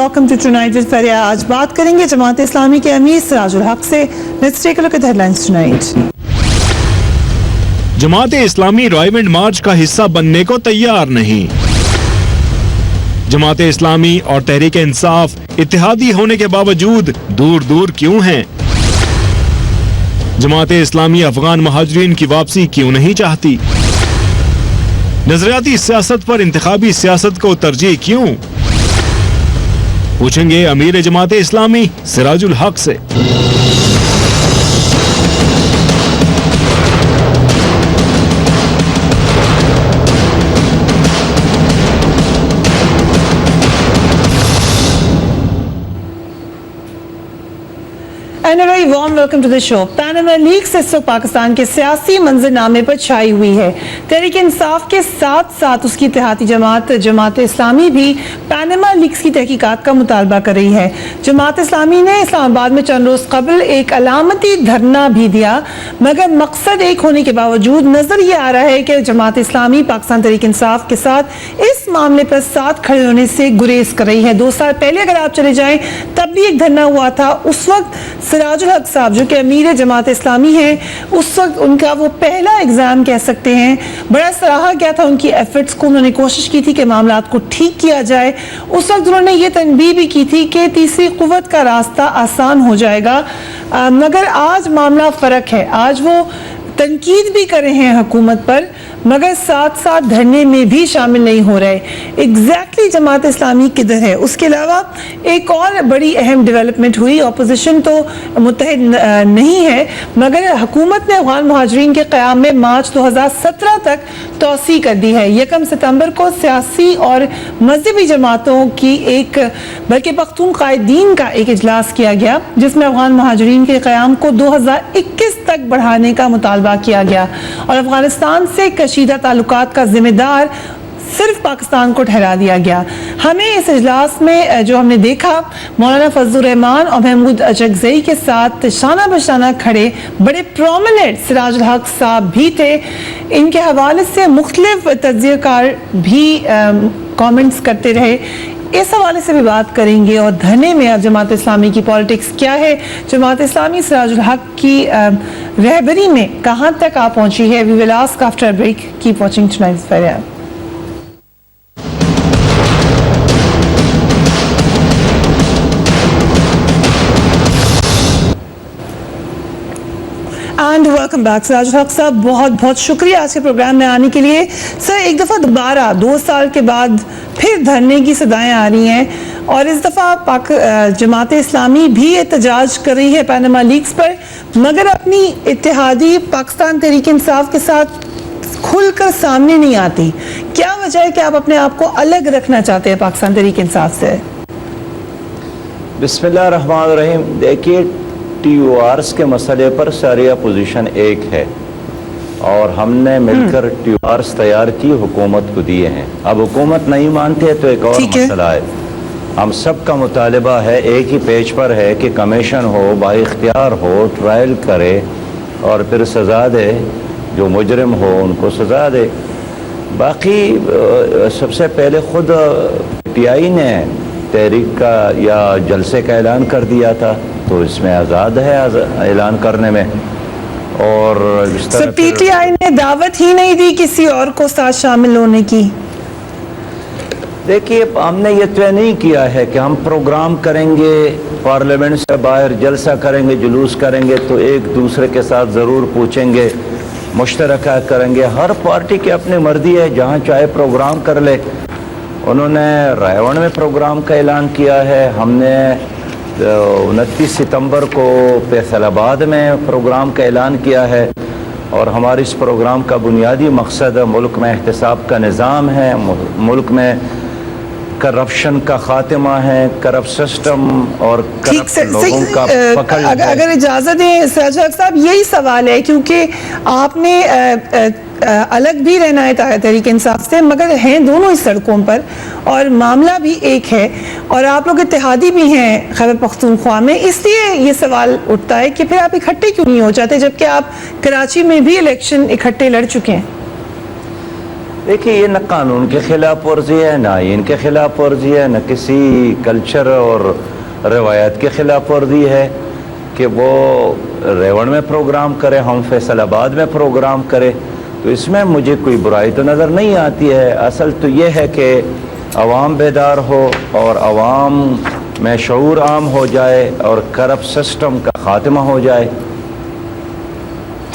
welcome to Tonight with Faria. آج بات کریں گے جماعت اسلامی کے امیر سراج الحق سے. Let's take a look at the headlines tonight. Jamaat Islami رائیو and March کا حصہ بننے کو تیار نہیں. جماعت اسلامی اور تحریک انصاف اتحادی ہونے کے باوجود دور دور کیوں ہیں؟ جماعت اسلامی افغان مہاجرین کی واپسی کیوں نہیں چاہتی؟ نظریاتی سیاست پر انتخابی سیاست کو ترجیح کیوں؟ پوچھیں گے امیر جماعت اسلامی سراج الحق سے. And a very warm welcome to the show. Panama leaks اس وقت پاکستان کے سیاسی منظرنامے پر چھائی ہوئی ہے. تحریک انصاف کے ساتھ ساتھ اس کی اتحادی جماعت اسلامی بھی پیناما لیکس کی تحقیقات کا مطالبہ کر رہی ہے. جماعت اسلامی نے اسلام آباد میں چند روز قبل ایک علامتی دھرنا بھی دیا، مگر مقصد ایک ہونے کے باوجود نظر یہ آ رہا ہے کہ جماعت اسلامی پاکستان تحریک انصاف کے ساتھ اس معاملے پر ساتھ کھڑے ہونے سے گریز کر رہی ہے. 2 سال پہلے اگر آپ چلے جائیں تب بھی ایک دھرنا ہوا تھا. اس وقت سراج الحق صاحب جو کہ امیر جماعت اسلامی ہیں، اس وقت ان کا وہ پہلا ایگزام کہہ سکتے ہیں، بڑا سراہا گیا تھا ان کی ایفرٹس کو. انہوں نے کوشش کی تھی کہ معاملات کو ٹھیک کیا جائے. اس وقت انہوں نے یہ تنبیہ بھی کی تھی کہ تیسری قوت کا راستہ آسان ہو جائے گا، مگر آج معاملہ فرق ہے. آج وہ تنقید بھی کر رہے ہیں حکومت پر، مگر ساتھ ساتھ دھرنے میں بھی شامل نہیں ہو رہے. ایگزیکٹلی جماعت اسلامی کدھر ہے؟ اس کے علاوہ ایک اور بڑی اہم ڈیولپمنٹ ہوئی. اپوزیشن تو متحد نہیں ہے، مگر حکومت نے افغان مہاجرین کے قیام میں مارچ 2017 تک توسیع کر دی ہے. 1 ستمبر کو سیاسی اور مذہبی جماعتوں کی بلکہ پختون قائدین کا ایک اجلاس کیا گیا، جس میں افغان مہاجرین کے قیام کو 2021 تک بڑھانے کا مطالبہ کیا گیا اور افغانستان سے کشیدہ تعلقات کا ذمہ دار صرف پاکستان کو ٹھہرا دیا گیا. ہمیں اس اجلاس میں جو ہم نے دیکھا، مولانا فضل الرحمان اور محمود اچکزئی کے ساتھ شانہ بشانہ کھڑے بڑے پرومیننٹ سراج الحق صاحب بھی تھے. ان کے حوالے سے مختلف تجزیہ کار بھی کامنٹس کرتے رہے. اس حوالے سے بھی بات کریں گے. اور دھرنے میں اب جماعت اسلامی کی پالیٹکس کیا ہے، جماعت اسلامی سراج الحق کی رہبری میں کہاں تک آپ پہنچی ہے. We will ask after a break. Keep watching tonight's Faria. And welcome back. Siraj ul-Haq sahib بہت بہت شکریہ آج کے پروگرام میں آنے کے لیے. سر، ایک دفعہ دوبارہ 2 سال کے بعد پھر دھرنے کی صدائیں آ رہی ہیں، اور اس دفعہ جماعت اسلامی بھی احتجاج کر رہی ہے پیناما لیکس پر، مگر اپنی اتحادی پاکستان تحریک انصاف کے ساتھ کھل کر سامنے نہیں آتی. کیا وجہ ہے کہ آپ اپنے آپ کو الگ رکھنا چاہتے ہیں پاکستان تحریک انصاف سے؟ بسم اللہ الرحمن الرحیم. دیکھیے، ٹی او آرز کے مسئلے پر ساری اپوزیشن ایک ہے، اور ہم نے مل کر ٹی او آرز تیار کی، حکومت کو دیے ہیں. اب حکومت نہیں مانتے تو ایک اور مسئلہ ہے. ہم سب کا مطالبہ ہے، ایک ہی پیج پر ہے کہ کمیشن ہو، با اختیار ہو، ٹرائل کرے اور پھر سزا دے. جو مجرم ہو ان کو سزا دے. باقی سب سے پہلے خود پی آئی نے تحریک کا یا جلسے کا اعلان کر دیا تھا، تو اس میں آزاد ہے اعلان کرنے میں. اور اس طرح پی ٹی آئی نے دعوت ہی نہیں دی کسی اور کو ساتھ شامل ہونے کی. دیکھیے، ہم نے یہ طے نہیں کیا ہے کہ ہم پروگرام کریں گے، پارلیمنٹ سے باہر جلسہ کریں گے، جلوس کریں گے تو ایک دوسرے کے ساتھ ضرور پوچھیں گے، مشترکہ کریں گے. ہر پارٹی کی اپنی مرضی ہے، جہاں چاہے پروگرام کر لے. انہوں نے رائیون میں پروگرام کا اعلان کیا ہے، ہم نے 29 ستمبر کو فیصل آباد میں پروگرام کا اعلان کیا ہے. اور ہمارے اس پروگرام کا بنیادی مقصد ملک میں احتساب کا نظام ہے، ملک میں کرپشن کا خاتمہ ہے، کرپٹ سسٹم اور کرپٹ لوگوں کا پکڑ. اگر اجازت دیں سراج الحق صاحب، یہی سوال ہے، کیونکہ آپ نے الگ بھی رہنا ہے تحریک انصاف سے، مگر ہیں دونوں اس سڑکوں پر اور معاملہ بھی ایک ہے، اور آپ لوگ اتحادی بھی ہیں خیبر پختونخوا میں. اس لیے یہ سوال اٹھتا ہے کہ پھر آپ اکٹھے کیوں نہیں ہو جاتے، جبکہ آپ کراچی میں بھی الیکشن اکٹھے لڑ چکے ہیں؟ دیکھیے یہ نہ قانون کے خلاف ورزی ہے، نہ آئین کے خلاف ورزی ہے، نہ کسی کلچر اور روایت کے خلاف ورزی ہے کہ وہ ریوڑ میں پروگرام کرے، ہم فیصل آباد میں پروگرام کرے. تو اس میں مجھے کوئی برائی تو نظر نہیں آتی ہے. اصل تو یہ ہے کہ عوام بیدار ہو اور عوام میں شعور عام ہو جائے اور کرپٹ سسٹم کا خاتمہ ہو جائے.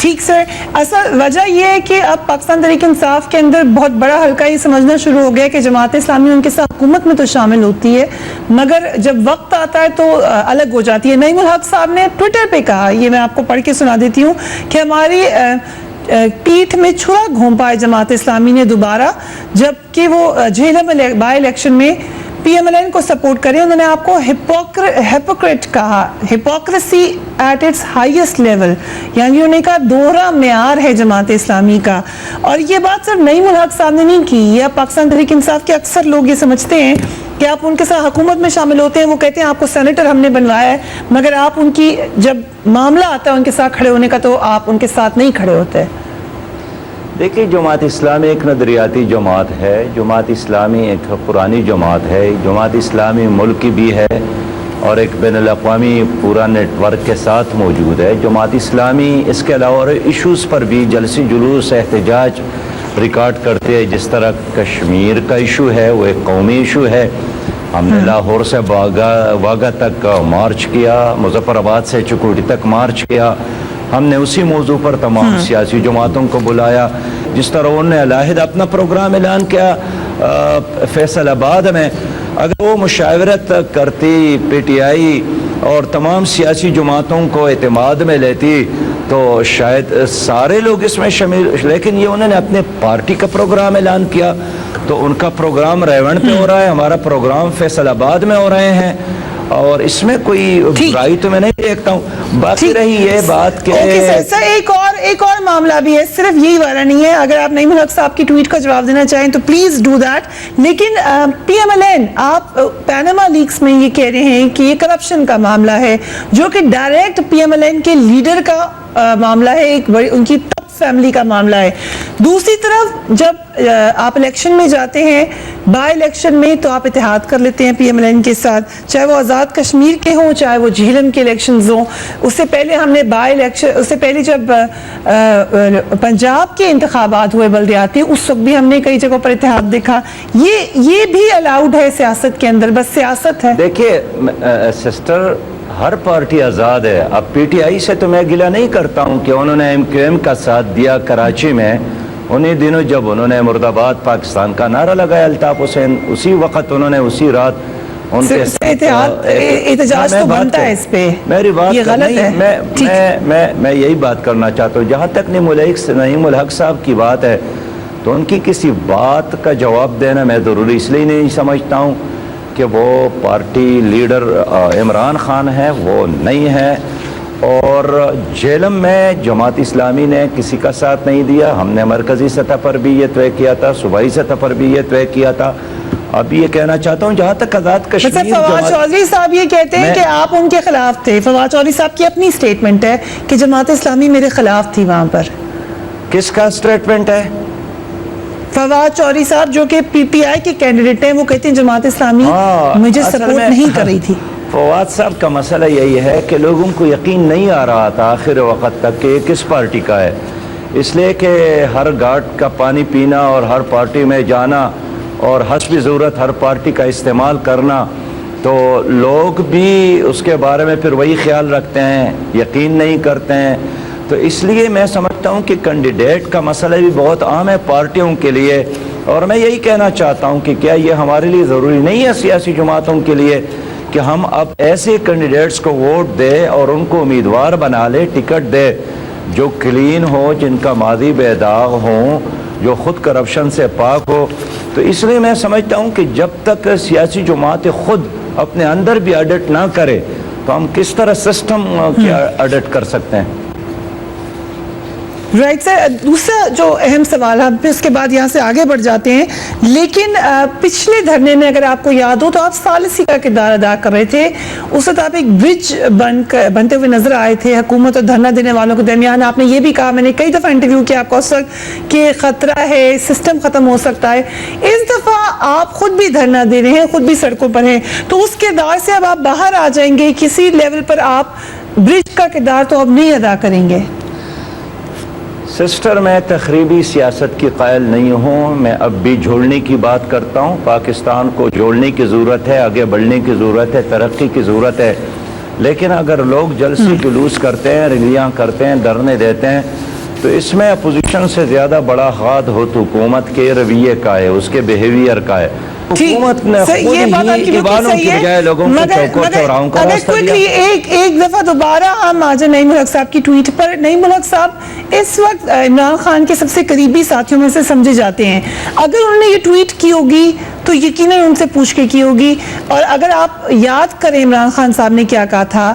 ٹھیک سر، اصل وجہ یہ ہے کہ اب پاکستان تحریک انصاف کے اندر بہت بڑا حلقہ یہ سمجھنا شروع ہو گیا کہ جماعت اسلامی ان کے ساتھ حکومت میں تو شامل ہوتی ہے مگر جب وقت آتا ہے تو الگ ہو جاتی ہے. نعیم الحق صاحب نے ٹویٹر پہ کہا، یہ میں آپ کو پڑھ کے سنا دیتی ہوں، کہ ہماری پیٹھ میں چھرا گھونپا ہے جماعت اسلامی نے دوبارہ، جبکہ وہ جہلم بائی الیکشن میں پی ایم ایل این کو سپورٹ کریں. انہوں نے آپ کو ہیپوکریٹ کہا، hypocrisy at its highest level, یعنی انہوں نے کہا دوہرا معیار ہے جماعت اسلامی کا. اور یہ بات صرف نعیم الحق صاحب نے نہیں کی، یہ پاکستان تحریک انصاف کے اکثر لوگ یہ سمجھتے ہیں کہ آپ ان کے ساتھ حکومت میں شامل ہوتے ہیں. وہ کہتے ہیں آپ کو سینیٹر ہم نے بنوایا ہے، مگر آپ ان کی جب معاملہ آتا ہے ان کے ساتھ کھڑے ہونے کا تو آپ ان کے ساتھ نہیں کھڑے ہوتے. دیکھیے جماعت اسلامی ایک نظریاتی جماعت ہے، جماعت اسلامی ایک پرانی جماعت ہے، جماعت اسلامی ملکی بھی ہے اور ایک بین الاقوامی پورا نیٹ ورک کے ساتھ موجود ہے. جماعت اسلامی اس کے علاوہ ایشوز پر بھی جلسے جلوس احتجاج ریکارڈ کرتے ہیں. جس طرح کشمیر کا ایشو ہے وہ ایک قومی ایشو ہے. ہم نے لاہور سے واگا تک مارچ کیا، مظفر آباد سے چکوٹی تک مارچ کیا. ہم نے اسی موضوع پر تمام سیاسی جماعتوں کو بلایا. جس طرح انہوں نے علیحدہ اپنا پروگرام اعلان کیا فیصل آباد میں، اگر وہ مشاورت کرتی پی ٹی آئی اور تمام سیاسی جماعتوں کو اعتماد میں لیتی تو شاید سارے لوگ اس میں شامل، لیکن یہ انہوں نے اپنے پارٹی کا پروگرام اعلان کیا تو ان کا پروگرام ریون پہ ہو رہا ہے، ہمارا پروگرام فیصل آباد میں ہو رہے ہیں اور اس میں کوئی برائی تو میں نہیں دیکھتا ہوں. باقی رہی یہ بات کہ سر ایک اور معاملہ بھی ہے، صرف یہی والا نہیں ہے. اگر آپ نعیم الحق صاحب کی ٹویٹ کا جواب دینا چاہیں تو پلیز ڈو دیٹ. لیکن پی ایم ایل این، آپ پیناما لیکس میں یہ کہہ رہے ہیں کہ یہ کرپشن کا معاملہ ہے جو کہ direct P M L N کے لیڈر کا معاملہ ہے، ایک بڑی ان کی فیملی کا معاملہ ہے. دوسری طرف جب آپ الیکشن میں جاتے ہیں، بائی الیکشن میں، تو آپ اتحاد کر لیتے ہیں پی ایم ایل این کے ساتھ، چاہے وہ آزاد کشمیر کے ہوں چاہے وہ جہلم کے الیکشنز ہوں. اس سے پہلے ہم نے بائی الیکشن، اس سے پہلے جب پنجاب کے انتخابات ہوئے بلدیاتی، اس وقت بھی ہم نے کئی جگہوں پر اتحاد دیکھا. یہ بھی الاؤڈ ہے سیاست کے اندر، بس سیاست ہے. دیکھیے سسٹر، ہر پارٹی آزاد ہے. اب پی ٹی آئی سے تو میں گلہ نہیں کرتا ہوں کہ انہوں نے ایم کیو ایم کا ساتھ دیا کراچی میں انہی دنوں جب انہوں نے مرد آباد پاکستان کا نعرہ لگایا. الطاف حسین اسی وقت انہوں نے اسی رات ان کے احتجاج تو بنتا ہے اس پہ. میری بات یہ غلط ہے. میں یہی بات کرنا چاہتا ہوں. جہاں تک نعیم الحق صاحب کی بات ہے تو ان کی کسی بات کا جواب دینا میں ضروری اس لیے نہیں سمجھتا ہوں کہ وہ پارٹی لیڈر عمران خان ہے، وہ نہیں ہے. اور جہلم میں جماعت اسلامی نے کسی کا ساتھ نہیں دیا. ہم نے مرکزی سطح پر بھی یہ طے کیا تھا، صوبائی سطح پر بھی یہ طے کیا تھا. اب یہ کہنا چاہتا ہوں جہاں تک آزاد کشمیر، فواد چودھری صاحب یہ کہتے ہیں کہ آپ ان کے خلاف تھے. فواد چودھری صاحب کی اپنی سٹیٹمنٹ ہے کہ جماعت اسلامی میرے خلاف تھی وہاں پر. کس کا سٹیٹمنٹ ہے؟ فواد چودھری صاحب جو کہ پی ٹی آئی کے کینڈیڈیٹ ہیں، وہ کہتے ہیں جماعت اسلامی مجھے سپورٹ نہیں کر رہی تھی. فواد صاحب کا مسئلہ یہی ہے کہ لوگوں کو یقین نہیں آ رہا تھا آخر وقت تک کہ یہ کس پارٹی کا ہے، اس لیے کہ ہر گھاٹ کا پانی پینا اور ہر پارٹی میں جانا اور حسب ضرورت ہر پارٹی کا استعمال کرنا، تو لوگ بھی اس کے بارے میں پھر وہی خیال رکھتے ہیں، یقین نہیں کرتے ہیں. تو اس لیے میں سمجھتا ہوں کہ کینڈیڈیٹ کا مسئلہ بھی بہت عام ہے پارٹیوں کے لیے. اور میں یہی کہنا چاہتا ہوں کہ کیا یہ ہمارے لیے ضروری نہیں ہے سیاسی جماعتوں کے لیے کہ ہم اب ایسے کینڈیڈیٹس کو ووٹ دے اور ان کو امیدوار بنا لے، ٹکٹ دے جو کلین ہو، جن کا ماضی بے داغ ہوں، جو خود کرپشن سے پاک ہو. تو اس لیے میں سمجھتا ہوں کہ جب تک سیاسی جماعتیں خود اپنے اندر بھی آڈٹ نہ کرے تو ہم کس طرح سسٹم کی آڈٹ کر سکتے ہیں. Right sir. دوسرا جو اہم سوال ہے پھر اس کے بعد یہاں سے آگے بڑھ جاتے ہیں, لیکن پچھلے دھرنے میں اگر آپ کو یاد ہو تو آپ ثالثی کا کردار ادا کر رہے تھے. اس وقت آپ ایک برج بنتے ہوئے نظر آئے تھے حکومت اور دھرنا دینے والوں کے درمیان. آپ نے یہ بھی کہا, میں نے کئی دفعہ انٹرویو کیا آپ کو اس وقت, کہ خطرہ ہے, سسٹم ختم ہو سکتا ہے. اس دفعہ آپ خود بھی دھرنا دے رہے ہیں, خود بھی سڑکوں پر ہیں, تو اس کردار سے اب آپ باہر آ جائیں گے, کسی لیول پر آپ برج کا کردار تو اب نہیں ادا کریں گے. سسٹر, میں تخریبی سیاست کی قائل نہیں ہوں. میں اب بھی جوڑنے کی بات کرتا ہوں. پاکستان کو جوڑنے کی ضرورت ہے, آگے بڑھنے کی ضرورت ہے, ترقی کی ضرورت ہے. لیکن اگر لوگ جلسی جلوس کرتے ہیں, ریلیاں کرتے ہیں, دھرنے دیتے ہیں, تو اس میں اپوزیشن سے زیادہ بڑا ہاتھ ہو تو حکومت کے رویے کا ہے, اس کے بیہیویئر کا ہے. حکومت نے خود ہی ایوانوں کی بجائے لوگوں کو چوکوں چوراہوں کا راستہ دیا. ایک دفعہ دوبارہ ہم آ جائیں نعیم الحق صاحب کی ٹویٹ پر. نعیم الحق صاحب اس وقت عمران خان کے سب سے قریبی ساتھیوں میں سے سمجھے جاتے ہیں. اگر انہوں نے یہ ٹویٹ کی ہوگی تو یقیناً ان سے پوچھ کے کی ہوگی. اور اگر آپ یاد کریں عمران خان صاحب نے کیا کہا تھا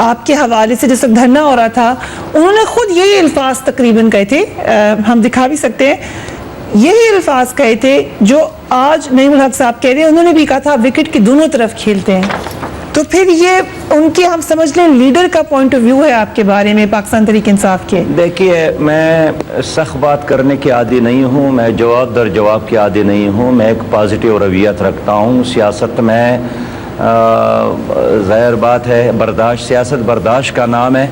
آپ کے حوالے سے جس وقت دھرنا ہو رہا تھا, انہوں نے خود یہی الفاظ تقریباً کہے تھے, ہم دکھا بھی سکتے ہیں, یہی الفاظ کہے تھے جو آج نعیم الحق صاحب کہہ رہے ہیں. انہوں نے بھی کہا تھا وکٹ کی دونوں طرف کھیلتے ہیں. تو پھر یہ ان کے ہم سمجھ لیں لیڈر کا پوائنٹ آف ویو ہے آپ کے بارے میں پاکستان تحریک انصاف کے. دیکھیے, میں سخت بات کرنے کی عادی نہیں ہوں, میں جواب در جواب کی عادی نہیں ہوں. میں ایک پازیٹیو رویت رکھتا ہوں. سیاست میں ظاہر بات ہے برداشت, سیاست برداشت کا نام ہے,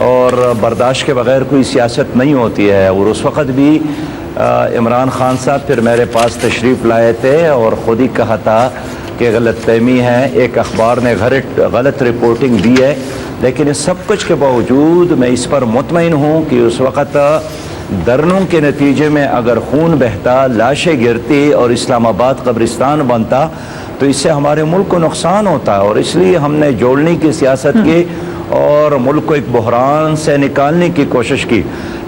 اور برداشت کے بغیر کوئی سیاست نہیں ہوتی ہے. اور اس وقت بھی عمران خان صاحب پھر میرے پاس تشریف لائے تھے اور خود ہی کہا تھا کہ غلط فہمی ہے, ایک اخبار نے غلط رپورٹنگ دی ہے. لیکن اس سب کچھ کے باوجود میں اس پر مطمئن ہوں کہ اس وقت دھرنوں کے نتیجے میں اگر خون بہتا, لاشیں گرتی اور اسلام آباد قبرستان بنتا تو اس سے ہمارے ملک کو نقصان ہوتا ہے. اور اس لیے ہم نے جوڑنے کی سیاست کی اور ملک کو ایک بحران سے نکالنے کی کوشش کی.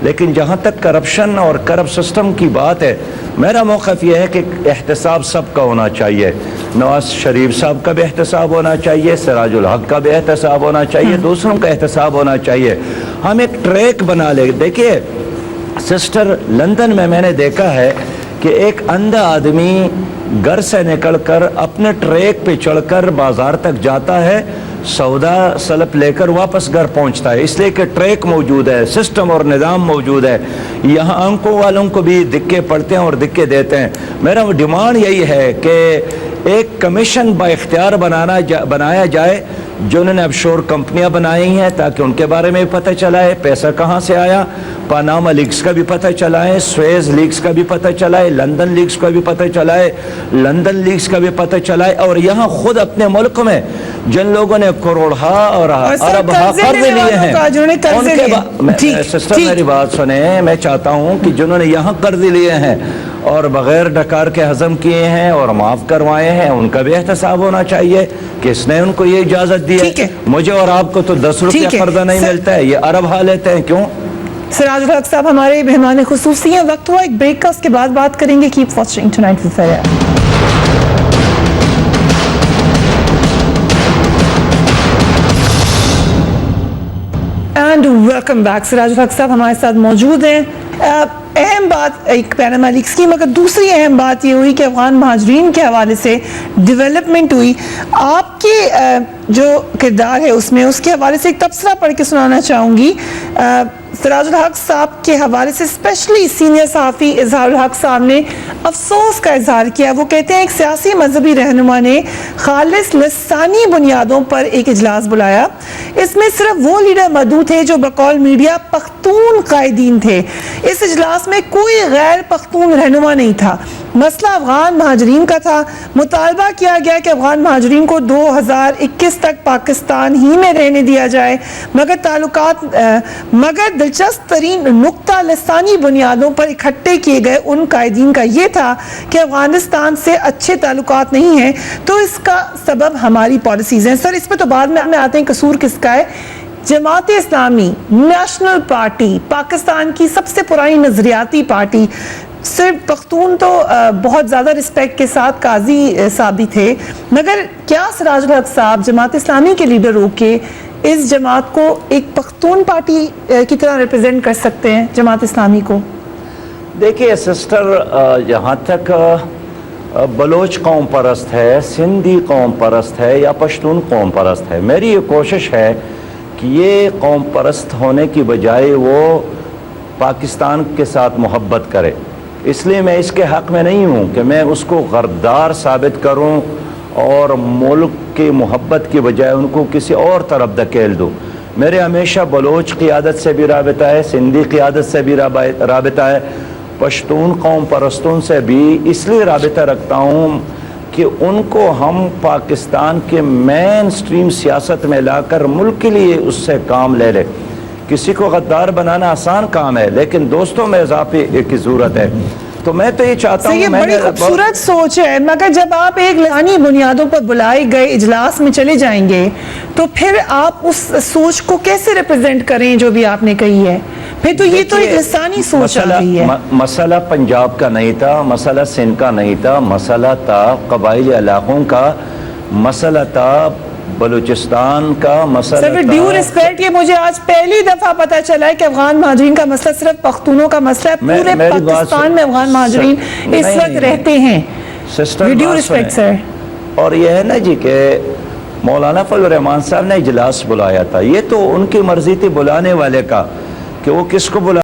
لیکن جہاں تک کرپشن اور کرپٹ سسٹم کی بات ہے, میرا موقف یہ ہے کہ احتساب سب کا ہونا چاہیے. نواز شریف صاحب کا بھی احتساب ہونا چاہیے, سراج الحق کا بھی احتساب ہونا چاہیے, دوسروں کا احتساب ہونا چاہیے. ہم ایک ٹریک بنا لیں. دیکھیے سسٹر, لندن میں نے دیکھا ہے کہ ایک اندھا آدمی گھر سے نکل کر اپنے ٹریک پہ چڑھ کر بازار تک جاتا ہے, سودا سلپ لے کر واپس گھر پہنچتا ہے, اس لیے کہ ٹریک موجود ہے, سسٹم اور نظام موجود ہے. یہاں آنکھوں والوں کو بھی دکے پڑتے ہیں اور دکے دیتے ہیں. میرا ڈیمانڈ یہی ہے کہ ایک کمیشن با اختیار بنایا جائے, جنہوں نے اب شور کمپنیاں بنائی ہیں تاکہ ان کے بارے میں پتہ چلا ہے پیسہ کہاں سے آیا, پاناما لیکس کا بھی پتہ چلا ہے, سویز لیکس کا بھی پتہ چلا ہے, لندن لیکس کا بھی پتہ چلا ہے, لندن لیکس کا بھی پتہ چلا ہے. اور یہاں خود اپنے ملک میں جن لوگوں نے کروڑہا اور اربہا قرض لیے ہیں, ان کے سسٹر میری بات سنیں, میں چاہتا ہوں کہ جنہوں نے یہاں قرض لیے ہیں اور بغیر ڈکار کے ہضم کیے ہیں اور معاف کروائے ہیں, ان کا بھی احتساب ہونا چاہیے. کس نے ان کو یہ اجازت دی ہے؟ مجھے اور آپ کو تو 10 روپیہ قرضہ نہیں ملتا ہے, یہ اربہا لیتے ہیں. کیوں؟ سراج الحق صاحب ہمارے مہمان خصوصی ہیں. وقت ہوا ایک بریک کا, اس کے بعد بات کریں گے. Keep watching tonight with Fareeha. And welcome back. Siraj ul-Haq sahib ہمارے ساتھ موجود ہیں. اہم بات ایک پیناما لیکس کی, مگر دوسری اہم بات یہ ہوئی کہ افغان مہاجرین کے حوالے سے ڈیولپمنٹ ہوئی. آپ کے جو کردار ہے اس میں, اس کے حوالے سے ایک تبصرہ پڑھ کے سنانا چاہوں گی. سراج الحق صاحب کے حوالے سے اسپیشلی سینئر صحافی اظہار الحق صاحب نے افسوس کا اظہار کیا. وہ کہتے ہیں ایک سیاسی مذہبی رہنما نے خالص لسانی بنیادوں پر ایک اجلاس بلایا. اس میں صرف وہ لیڈر مدعو تھے جو بقول میڈیا پختون قائدین تھے. اس اجلاس میں کوئی غیر پختون رہنما نہیں تھا. مسئلہ افغان مہاجرین کا تھا. مطالبہ کیا گیا کہ افغان مہاجرین کو 2021 تک پاکستان ہی میں رہنے دیا جائے, مگر دلچسپ ترین نقطہ لسانی بنیادوں پر اکٹھے کیے گئے ان قائدین کا یہ تھا کہ افغانستان سے اچھے تعلقات نہیں ہیں, تو اس کا سبب ہماری پالیسیز ہیں. سر, اس پہ تو بعد میں آتے ہیں قصور کس کا ہے. جماعت اسلامی نیشنل پارٹی, پاکستان کی سب سے پرانی نظریاتی پارٹی, صرف پختون تو بہت زیادہ رسپیکٹ کے ساتھ قاضی صاحب بھی تھے, مگر کیا سراج الحق صاحب جماعت اسلامی کے لیڈر ہو کے اس جماعت کو ایک پختون پارٹی کی طرح ریپرزینٹ کر سکتے ہیں جماعت اسلامی کو؟ دیکھیے سسٹر، جہاں تک بلوچ قوم پرست ہے، سندھی قوم پرست ہے یا پشتون قوم پرست ہے، میری یہ کوشش ہے کہ یہ قوم پرست ہونے کی بجائے وہ پاکستان کے ساتھ محبت کرے. اس لیے میں اس کے حق میں نہیں ہوں کہ میں اس کو غدار ثابت کروں اور ملک کی محبت کی بجائے ان کو کسی اور طرف دھکیل دوں. میرے ہمیشہ بلوچ قیادت سے بھی رابطہ ہے، سندھی قیادت سے بھی رابطہ ہے، پشتون قوم پرستوں سے بھی اس لیے رابطہ رکھتا ہوں کہ ان کو ہم پاکستان کے مین سٹریم سیاست میں لا کر ملک کے لیے اس سے کام لے لے. کسی کو غدار بنانا آسان کام ہے، لیکن دوستوں میں اضافے کی ضرورت ہے. تو میں تو یہ چاہتا ہوں، یہ میں بڑی نے خوبصورت سوچ ہے، مگر جب آپ ایک لسانی بنیادوں پر بلائے گئے اجلاس میں چلے جائیں گے تو پھر آپ اس سوچ کو کیسے ریپرزینٹ کریں جو بھی آپ نے کہی ہے؟ پھر تو یہ تو ایک لسانی سوچ آ گئی ہے. مسئلہ پنجاب کا نہیں تھا، مسئلہ سندھ کا نہیں تھا، مسئلہ تھا قبائلی علاقوں کا، مسئلہ تھا بلوچستان کا، مسئلہ سر ڈیو ریسپیکٹ، یہ مجھے آج پہلی دفعہ پتہ چلا ہے کہ افغان مہاجرین کا مسئلہ صرف پختونوں کا مسئلہ ہے. پورے پاکستان میں افغان مہاجرین اس وقت رہتے ہیں. ڈیو ریسپیکٹ سر. اور یہ ہے نا جی کہ مولانا فضل الرحمان صاحب نے اجلاس بلایا تھا، یہ تو ان کی مرضی تھی بلانے والے کا کہ وہ کس کو بلا